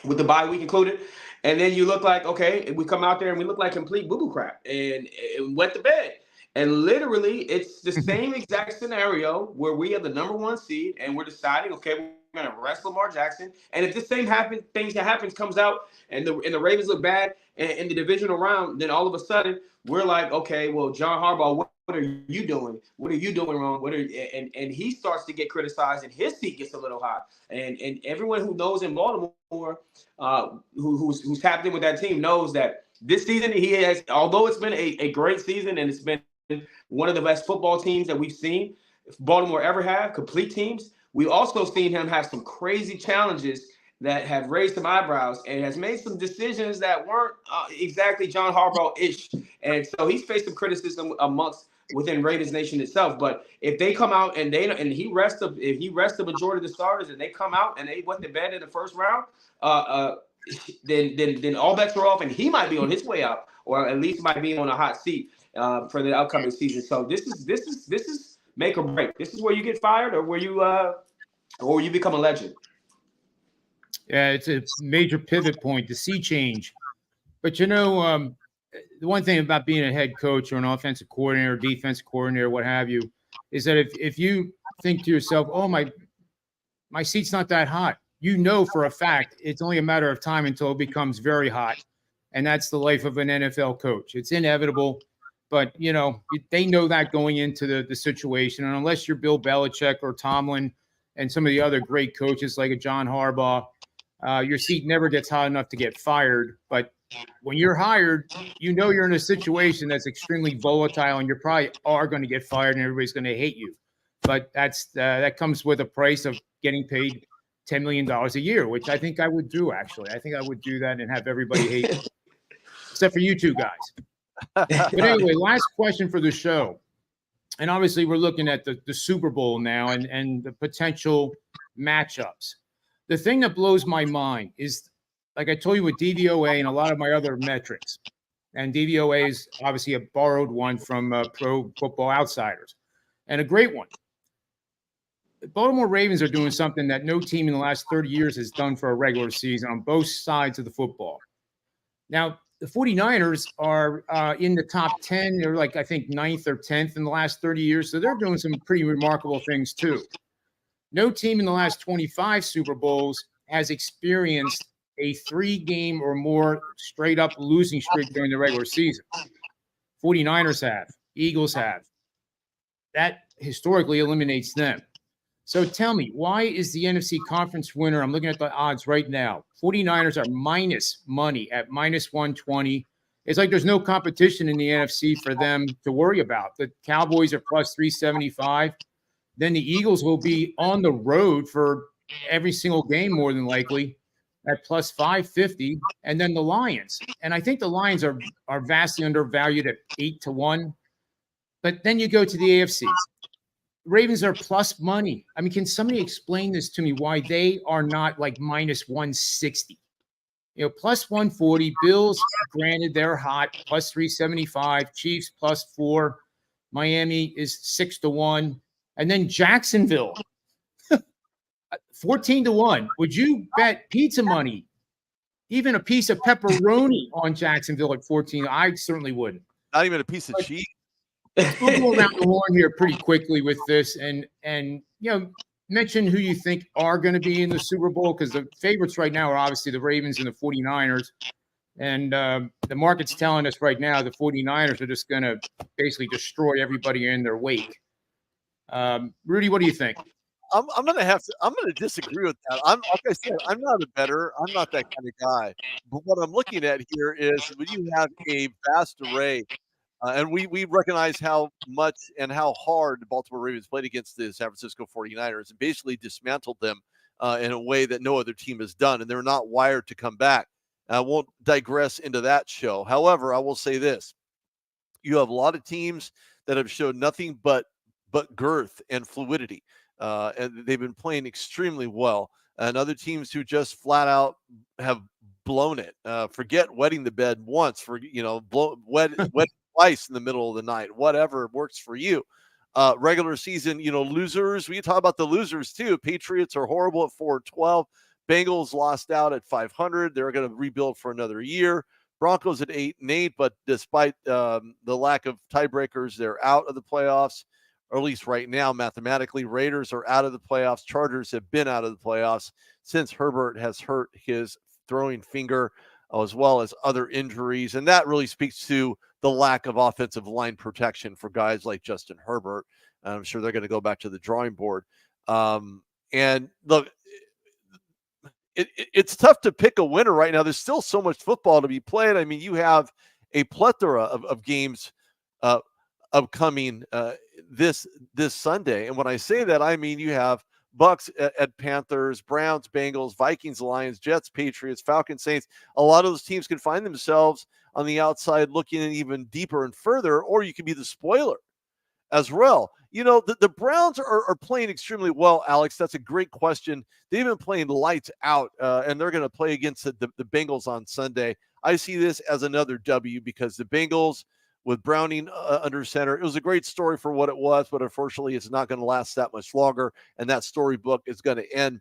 with the bye week included. And then you look like, okay, we come out there and we look like complete boo-boo crap and wet the bed. And literally, it's the same exact scenario where we have the number 1 seed and we're deciding, okay, we're going to rest Lamar Jackson. And if the same thing that happens comes out and the Ravens look bad in the divisional round, then all of a sudden we're like, okay, well, John Harbaugh, what are you doing? What are you doing wrong? And he starts to get criticized and his seat gets a little hot. And everyone who knows in Baltimore, who's tapped in with that team, knows that this season he has, although it's been a great season and it's been one of the best football teams that we've seen Baltimore ever have, complete teams, we've also seen him have some crazy challenges that have raised some eyebrows and has made some decisions that weren't exactly John Harbaugh-ish. And so he's faced some criticism within Raiders Nation itself. But if they come out and he rests the majority of the starters and they come out and they went to bed in the first round, then all bets are off and he might be on his way out, or at least might be on a hot seat for the upcoming season. So this is make or break. This is where you get fired or where you become a legend. Yeah, it's a major pivot point, the sea change. But the one thing about being a head coach or an offensive coordinator, defensive coordinator, what have you, is that if you think to yourself, oh, my seat's not that hot, for a fact it's only a matter of time until it becomes very hot. And that's the life of an NFL coach. It's inevitable. But, they know that going into the situation. And unless you're Bill Belichick or Tomlin and some of the other great coaches like a John Harbaugh, your seat never gets hot enough to get fired. But when you're hired, you're in a situation that's extremely volatile, and you probably are going to get fired and everybody's going to hate you. But that comes with a price of getting paid $10 million a year, which I think I would do, actually. I think I would do that and have everybody hate me, except for you two guys. But anyway, last question for the show. And obviously we're looking at the Super Bowl now and the potential matchups. The thing that blows my mind is, like I told you with DVOA and a lot of my other metrics, and DVOA is obviously a borrowed one from Pro Football Outsiders, and a great one. The Baltimore Ravens are doing something that no team in the last 30 years has done for a regular season on both sides of the football. Now, the 49ers are in the top 10. They're like, I think, 9th or 10th in the last 30 years. So they're doing some pretty remarkable things too. No team in the last 25 Super Bowls has experienced a 3-game or more straight-up losing streak during the regular season. 49ers have. Eagles have. That historically eliminates them. So tell me, why is the NFC conference winner? I'm looking at the odds right now. 49ers are minus money at minus 120. It's like there's no competition in the NFC for them to worry about. The Cowboys are plus 375. Then the Eagles will be on the road for every single game, more than likely, at plus 550. And then the Lions. And I think the Lions are vastly undervalued at 8-1. But then you go to the AFC. Ravens are plus money. I mean, can somebody explain this to me, why they are not like minus 160? Plus 140. Bills, granted, they're hot, plus 375. Chiefs, plus 4. Miami is 6-1. And then Jacksonville, 14-1. Would you bet pizza money, even a piece of pepperoni on Jacksonville at 14? I certainly wouldn't. Not even a piece of cheese. We'll go around the horn here pretty quickly with this, and mention who you think are going to be in the Super Bowl, because the favorites right now are obviously the Ravens and the 49ers. And the market's telling us right now the 49ers are just going to basically destroy everybody in their wake. Rudy, what do you think? I'm going to disagree with that. Like I said, I'm not a bettor. I'm not that kind of guy. But what I'm looking at here is when you have a vast array. And we recognize how much and how hard the Baltimore Ravens played against the San Francisco 49ers and basically dismantled them in a way that no other team has done. And they're not wired to come back. I won't digress into that show. However, I will say this. You have a lot of teams that have showed nothing but girth and fluidity. And they've been playing extremely well. And other teams who just flat out have blown it. Forget wetting the bed once, wet twice in the middle of the night, whatever works for you. Regular season, losers. We talk about the losers too. Patriots are horrible at 4-12. Bengals lost out at 500. They're going to rebuild for another year. Broncos at 8-8, but despite the lack of tiebreakers, they're out of the playoffs, or at least right now, mathematically. Raiders are out of the playoffs. Chargers have been out of the playoffs since Herbert has hurt his throwing finger, as well as other injuries. And that really speaks to the lack of offensive line protection for guys like Justin Herbert. And I'm sure they're going to go back to the drawing board. And look, it's tough to pick a winner right now. There's still so much football to be played. I mean, you have a plethora of games upcoming this Sunday. And when I say that, I mean you have Bucks at Panthers, Browns, Bengals, Vikings, Lions, Jets, Patriots, Falcons, Saints. A lot of those teams can find themselves on the outside looking even deeper and further, or you can be the spoiler as well. The Browns are playing extremely well, Alex. That's a great question. They've been playing lights out, and they're going to play against the Bengals on Sunday. I see this as another W because the Bengals, with Browning under center, it was a great story for what it was, but unfortunately it's not going to last that much longer, and that storybook is going to end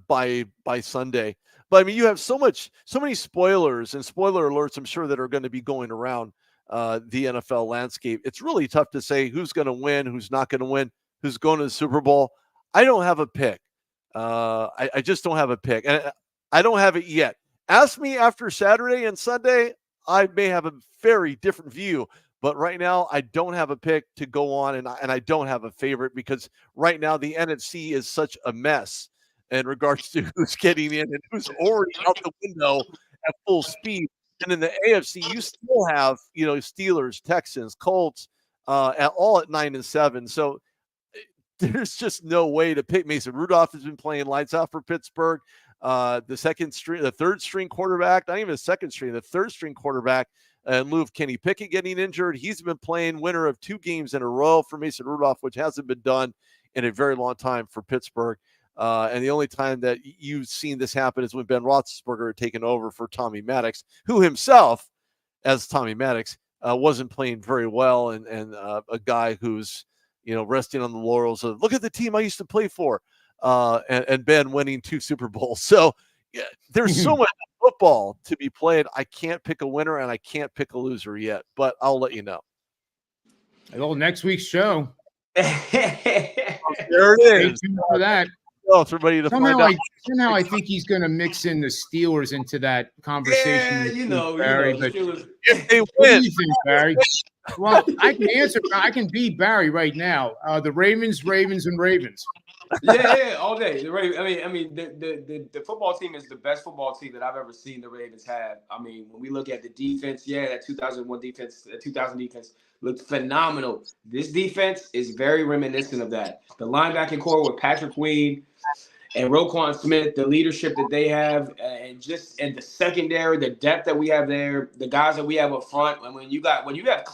by Sunday. But I mean, you have so many spoilers and spoiler alerts, I'm sure, that are going to be going around the NFL landscape. It's really tough to say who's going to win, who's not going to win, who's going to the Super Bowl. I don't have a pick. I just don't have a pick, and I don't have it yet. Ask me after Saturday and Sunday, I may have a very different view. But right now, I don't have a pick to go on, and I don't have a favorite, because right now the NFC is such a mess in regards to who's getting in and who's already out the window at full speed. And in the AFC, you still have, Steelers, Texans, Colts, all at 9-7. So there's just no way to pick. Mason Rudolph has been playing lights out for Pittsburgh. The third string quarterback, not even a second string, the third string quarterback, in lieu of Kenny Pickett getting injured. He's been playing winner of 2 games in a row for Mason Rudolph, which hasn't been done in a very long time for Pittsburgh. And the only time that you've seen this happen is when Ben Roethlisberger had taken over for Tommy Maddox, who himself, as Tommy Maddox, wasn't playing very well, and a guy who's, resting on the laurels of, look at the team I used to play for, and Ben winning 2 Super Bowls. So yeah, there's so much football to be played. I can't pick a winner and I can't pick a loser yet, but I'll let you know. Well, next week's show. There it is. For that. Oh, it's everybody to find out. Somehow I think he's going to mix in the Steelers into that conversation. Yeah, Barry, but if they what win, do you think, Barry? Well, I can answer. I can be Barry right now. The Ravens, and Ravens. Yeah, all day. The Ravens. I mean, the football team is the best football team that I've ever seen the Ravens have. I mean, when we look at the defense, that 2001 defense, the 2000 defense looked phenomenal. This defense is very reminiscent of that. The linebacking core with Patrick Queen and Roquan Smith, the leadership that they have, and the secondary, the depth that we have there, the guys that we have up front. And when you have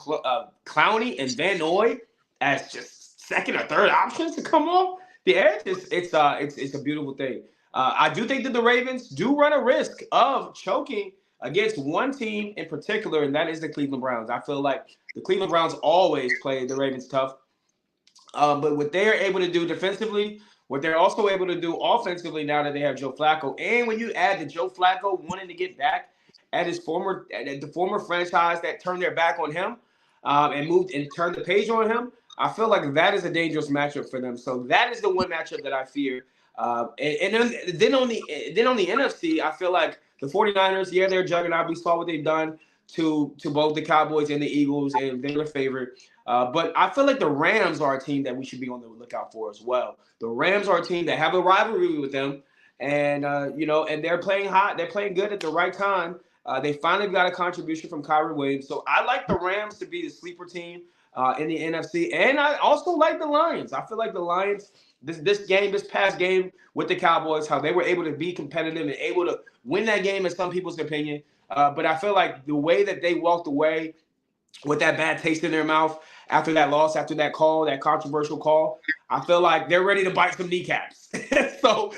Clowney and Van Noy as just second or third options to come off the edge, it's a beautiful thing. I do think that the Ravens do run a risk of choking against one team in particular, and that is the Cleveland Browns. I feel like the Cleveland Browns always play the Ravens tough. But what they're able to do defensively, what they're also able to do offensively now that they have Joe Flacco, and when you add the Joe Flacco wanting to get back at the former franchise that turned their back on him and moved and turned the page on him, I feel like that is a dangerous matchup for them. So that is the one matchup that I fear. And then on the NFC, I feel like the 49ers, they're juggernaut. We saw what they've done to both the Cowboys and the Eagles, and they're the favorite. But I feel like the Rams are a team that we should be on the lookout for as well. The Rams are a team that have a rivalry with them, and and they're playing hot. They're playing good at the right time. They finally got a contribution from Kyrie Williams. So I like the Rams to be the sleeper team in the NFC, and I also like the Lions. I feel like the Lions, this past game with the Cowboys, how they were able to be competitive and able to win that game in some people's opinion. But I feel like the way that they walked away with that bad taste in their mouth after that loss, after that call, that controversial call, I feel like they're ready to bite some kneecaps. So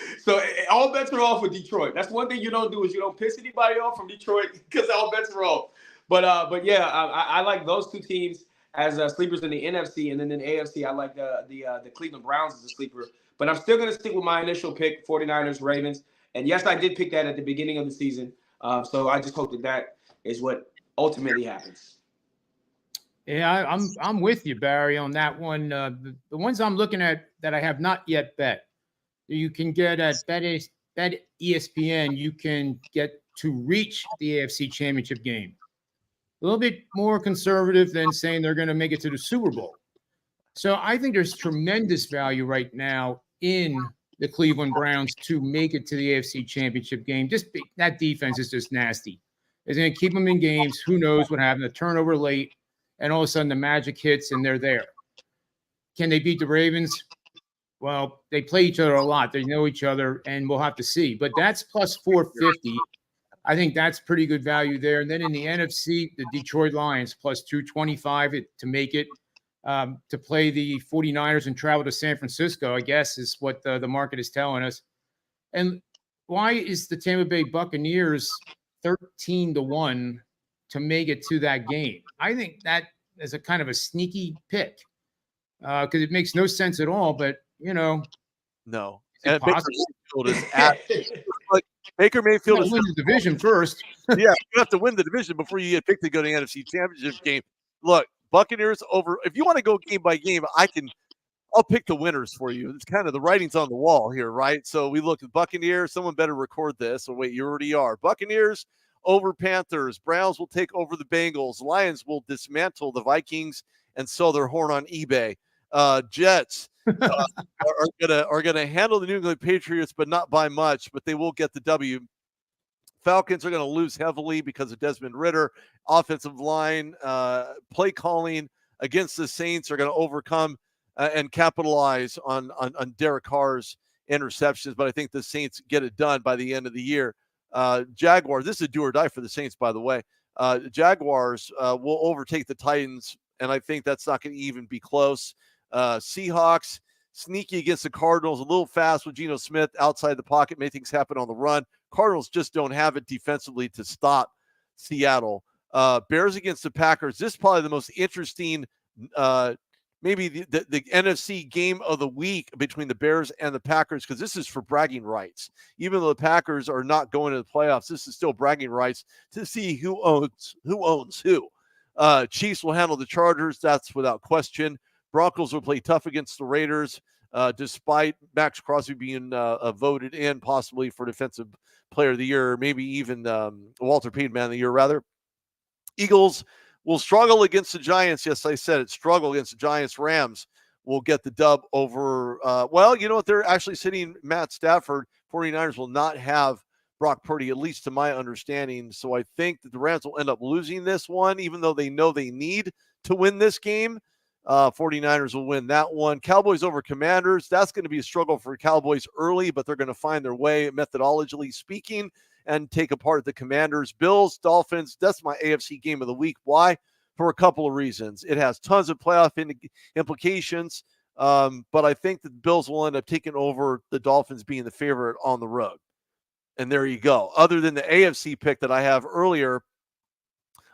all bets are off with Detroit. That's one thing you don't do, is you don't piss anybody off from Detroit, because all bets are off. But yeah, I like those two teams as sleepers in the NFC, and then in the AFC, I like the Cleveland Browns as a sleeper. But I'm still going to stick with my initial pick, 49ers, Ravens. And yes, I did pick that at the beginning of the season. So I just hope that is what ultimately happens. Yeah, I'm with you, Barry, on that one. The ones I'm looking at that I have not yet bet, you can get at Bet ESPN. You can get to reach the AFC Championship game. A little bit more conservative than saying they're going to make it to the Super Bowl. So I think there's tremendous value right now in the Cleveland Browns to make it to the AFC Championship game. That defense is just nasty. It's going to keep them in games. Who knows what happened? A turnover late, and all of a sudden the magic hits and they're there. Can they beat the Ravens? Well, they play each other a lot. They know each other, and we'll have to see. But that's plus 450. I think that's pretty good value there. And then in the NFC, the Detroit Lions plus 225 to make it, to play the 49ers and travel to San Francisco, I guess, is what the market is telling us. And why is the Tampa Bay Buccaneers 13-1 to make it to that game? I think that is a kind of a sneaky pick because it makes no sense at all. But, no. And Mayfield is at. Like Baker Mayfield You is gotta win the division first. yeah, you have to win the division before you get picked to go to the NFC Championship game. Look, Buccaneers over. If you want to go game by game, I'll pick the winners for you. It's kind of the writing's on the wall here, right? So we look at Buccaneers. Someone better record this. Or wait, you already are. Buccaneers over Panthers. Browns will take over the Bengals. Lions will dismantle the Vikings and sell their horn on eBay. Jets are gonna handle the New England Patriots, but not by much. But they will get the W. Falcons are going to lose heavily because of Desmond Ridder. Offensive line, play calling against the Saints are going to overcome and capitalize on Derek Carr's interceptions. But I think the Saints get it done by the end of the year. Jaguars, this is a do or die for the Saints, by the way. Jaguars will overtake the Titans, and I think that's not going to even be close. Seahawks, sneaky against the Cardinals, a little fast with Geno Smith outside the pocket, make things happen on the run. Cardinals just don't have it defensively to stop Seattle. Bears against the Packers. This is probably the most interesting, maybe the NFC game of the week between the Bears and the Packers, because this is for bragging rights. Even though the Packers are not going to the playoffs, this is still bragging rights to see who owns who. Chiefs will handle the Chargers. That's without question. Broncos will play tough against the Raiders, despite Max Crosby being voted in possibly for Defensive Player of the Year, maybe even Walter Payton Man of the Year, rather. Eagles will struggle against the Giants. Yes, I said it. Struggle against the Giants. Rams will get the dub over. Well, you know what? They're actually sitting Matt Stafford. 49ers will not have Brock Purdy, at least to my understanding. So I think that the Rams will end up losing this one, even though they know they need to win this game. 49ers will win that one. Cowboys over Commanders. That's going to be a struggle for Cowboys early, but they're going to find their way, methodologically speaking, and take apart the Commanders. Bills, Dolphins. That's my AFC game of the week. Why? For a couple of reasons. It has tons of playoff implications, but I think that the Bills will end up taking over the Dolphins being the favorite on the road. And there you go. Other than the AFC pick that I have earlier,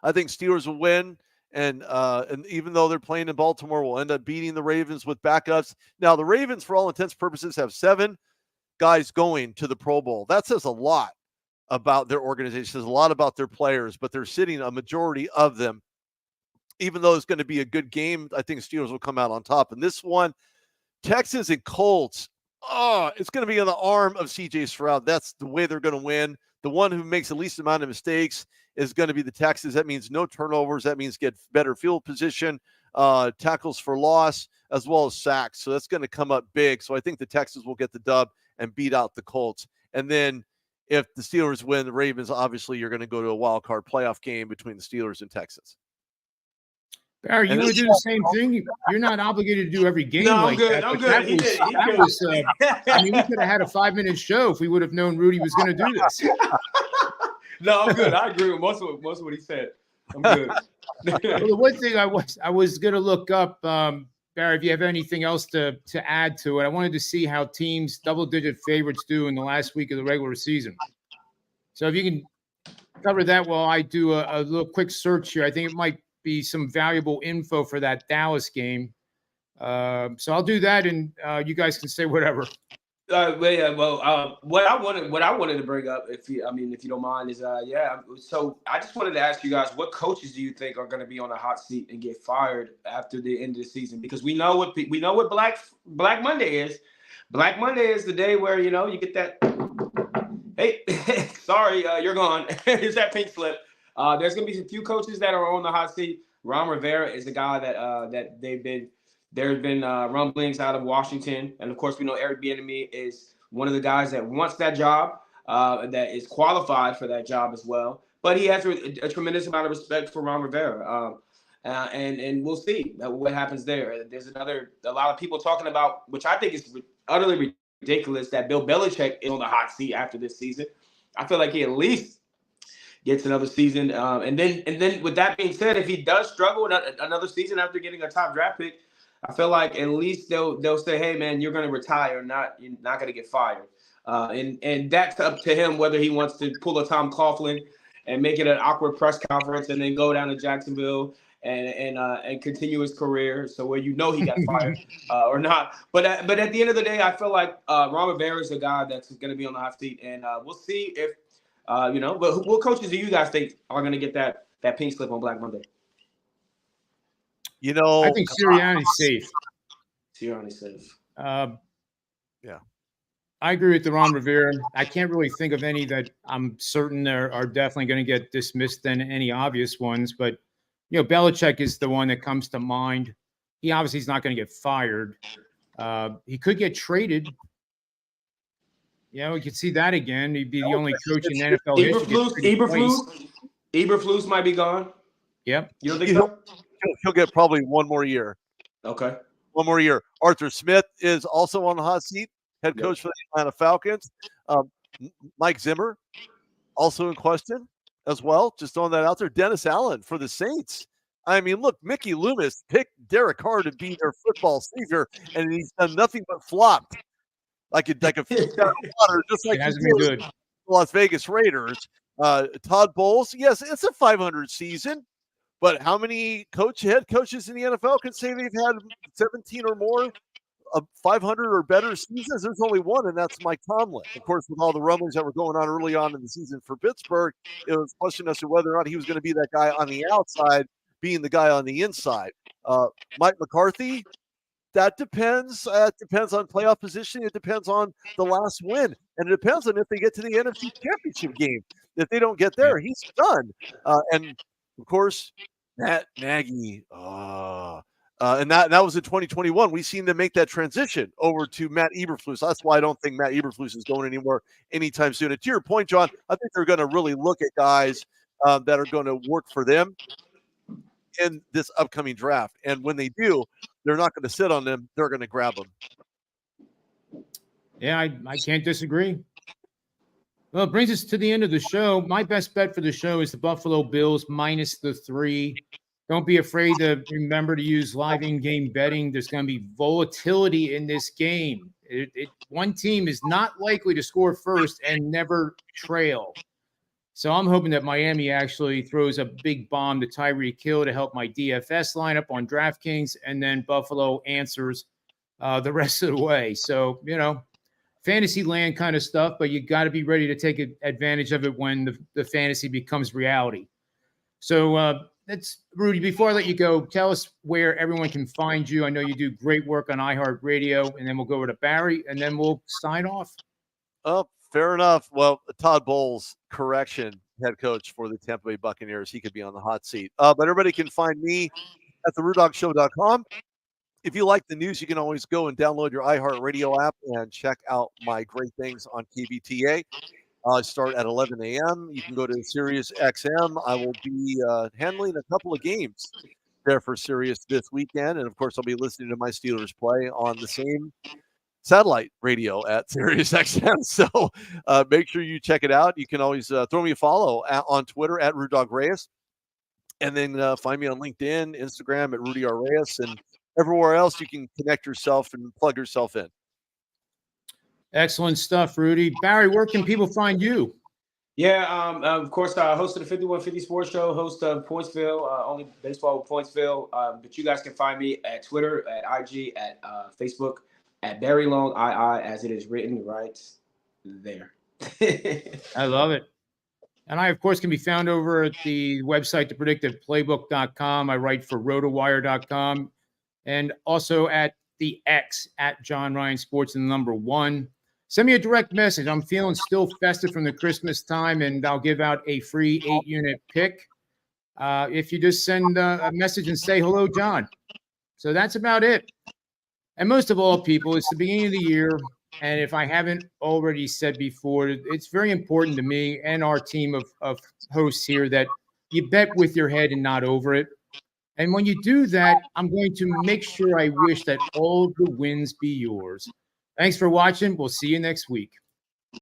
I think Steelers will win. And even though they're playing in Baltimore, will end up beating the Ravens with backups. Now, the Ravens, for all intents and purposes, have 7 guys going to the Pro Bowl. That says a lot about their organization, says a lot about their players, but they're sitting a majority of them. Even though it's going to be a good game, I think Steelers will come out on top. And this one, Texans and Colts, it's going to be on the arm of C.J. Stroud. That's the way they're going to win. The one who makes the least amount of mistakes is going to be the Texans. That means no turnovers. That means get better field position, tackles for loss, as well as sacks. So that's going to come up big. So I think the Texans will get the dub and beat out the Colts. And then if the Steelers win, the Ravens, obviously you're going to go to a wild card playoff game between the Steelers and Texans. Barry, you want to do the same thing? You're not obligated to do every game. No, I'm like good. that. I'm But good. That was I mean, we could have had a 5-minute show if we would have known Rudy was going to do this. No, I'm good. I agree with most of what he said. I'm good. Well, the one thing I was going to look up, Barry, if you have anything else to add to it, I wanted to see how teams, double-digit favorites, do in the last week of the regular season. So if you can cover that while I do a little quick search here, I think it might be some valuable info for that Dallas game. So I'll do that, and you guys can say whatever. What I wanted to bring up, if you don't mind, is So I just wanted to ask you guys, what coaches do you think are going to be on the hot seat and get fired after the end of the season? Because we know what Black Monday is. Black Monday is the day where you get that. Hey, sorry, you're gone. Here's that pink slip. There's going to be a few coaches that are on the hot seat. Ron Rivera is the guy that there's been rumblings out of Washington. And of course, we know Eric Bieniemy is one of the guys that wants that job, that is qualified for that job as well. But he has a tremendous amount of respect for Ron Rivera. And we'll see what happens there. There's a lot of people talking about, which I think is utterly ridiculous, that Bill Belichick is on the hot seat after this season. I feel like he at least gets another season. And then with that being said, if he does struggle another season after getting a top draft pick, I feel like at least they'll say, hey man, you're going to retire, you're not going to get fired. And that's up to him whether he wants to pull a Tom Coughlin and make it an awkward press conference and then go down to Jacksonville and continue his career. So where he got fired or not. But at the end of the day, I feel like Ron Rivera is a guy that's going to be on the hot seat, and we'll see if But what coaches do you guys think are going to get that pink slip on Black Monday? I think Sirianni's safe. Sirianni's safe. Yeah. I agree with the Ron Rivera. I can't really think of any that I'm certain are definitely going to get dismissed than any obvious ones. But, Belichick is the one that comes to mind. He obviously is not going to get fired. He could get traded. We could see that again. He'd be the only coach in NFL history. Eberflus might be gone. Yep. You don't think so? He'll get probably one more year. Okay. One more year. Arthur Smith is also on the hot seat. Head coach for the Atlanta Falcons. Mike Zimmer, also in question as well. Just throwing that out there. Dennis Allen for the Saints. I mean, look, Mickey Loomis picked Derek Carr to be their football savior, and he's done nothing but flopped. Like a fish out of water, just like it hasn't been good. Las Vegas Raiders. Todd Bowles, yes, it's a 500 season, but how many head coaches in the NFL can say they've had 17 or more 500 or better seasons? There's only one, and that's Mike Tomlin. Of course, with all the rumblings that were going on early on in the season for Pittsburgh, it was a question as to whether or not he was going to be that guy on the outside, being the guy on the inside. Mike McCarthy, that depends. It depends on playoff position. It depends on the last win, and it depends on if they get to the NFC Championship game. If they don't get there, he's done. And of course, Matt Nagy. And that was in 2021. We've seen them make that transition over to Matt Eberflus. That's why I don't think Matt Eberflus is going anywhere anytime soon. And to your point, John, I think they're going to really look at guys that are going to work for them in this upcoming draft. And when they do, they're not going to sit on them. They're going to grab them. Yeah, I can't disagree. Well, it brings us to the end of the show. My best bet for the show is the Buffalo Bills minus the 3. Don't be afraid to remember to use live in-game betting. There's going to be volatility in this game. One team is not likely to score first and never trail. So I'm hoping that Miami actually throws a big bomb to Tyreek Hill to help my DFS lineup on DraftKings, and then Buffalo answers the rest of the way. So, fantasy land kind of stuff, but you got to be ready to take advantage of it when the fantasy becomes reality. So that's Rudy. Before I let you go, tell us where everyone can find you. I know you do great work on iHeart Radio, and then we'll go over to Barry, and then we'll sign off. Oh, fair enough. Well, Todd Bowles, correction, head coach for the Tampa Bay Buccaneers. He could be on the hot seat. But everybody can find me at therudogshow.com. If you like the news, you can always go and download your iHeart Radio app and check out my great things on KBTA. I start at 11 a.m. You can go to Sirius XM. I will be handling a couple of games there for Sirius this weekend. And, of course, I'll be listening to my Steelers play on the same satellite radio at Sirius XM. So make sure you check it out. You can always throw me a follow on Twitter at Rudy Reyes. And then find me on LinkedIn, Instagram at Rudy R. Reyes. And everywhere else you can connect yourself and plug yourself in. Excellent stuff, Rudy. Barry, where can people find you? Yeah, of course, host of the 5150 Sports Show, host of Pointsville, only baseball with Pointsville. But you guys can find me at Twitter, at IG, at Facebook, at Barry Long II, as it is written right there. I love it. And I, of course, can be found over at the website, thepredictiveplaybook.com. I write for rotowire.com, and also at the X at John Ryan Sports and the number 1. Send me a direct message. I'm feeling still festive from the Christmas time, and I'll give out a free 8-unit pick if you just send a message and say, hello, John. So that's about it. And most of all, people, it's the beginning of the year. And if I haven't already said before, it's very important to me and our team of hosts here that you bet with your head and not over it. And when you do that, I'm going to make sure I wish that all the wins be yours. Thanks for watching. We'll see you next week.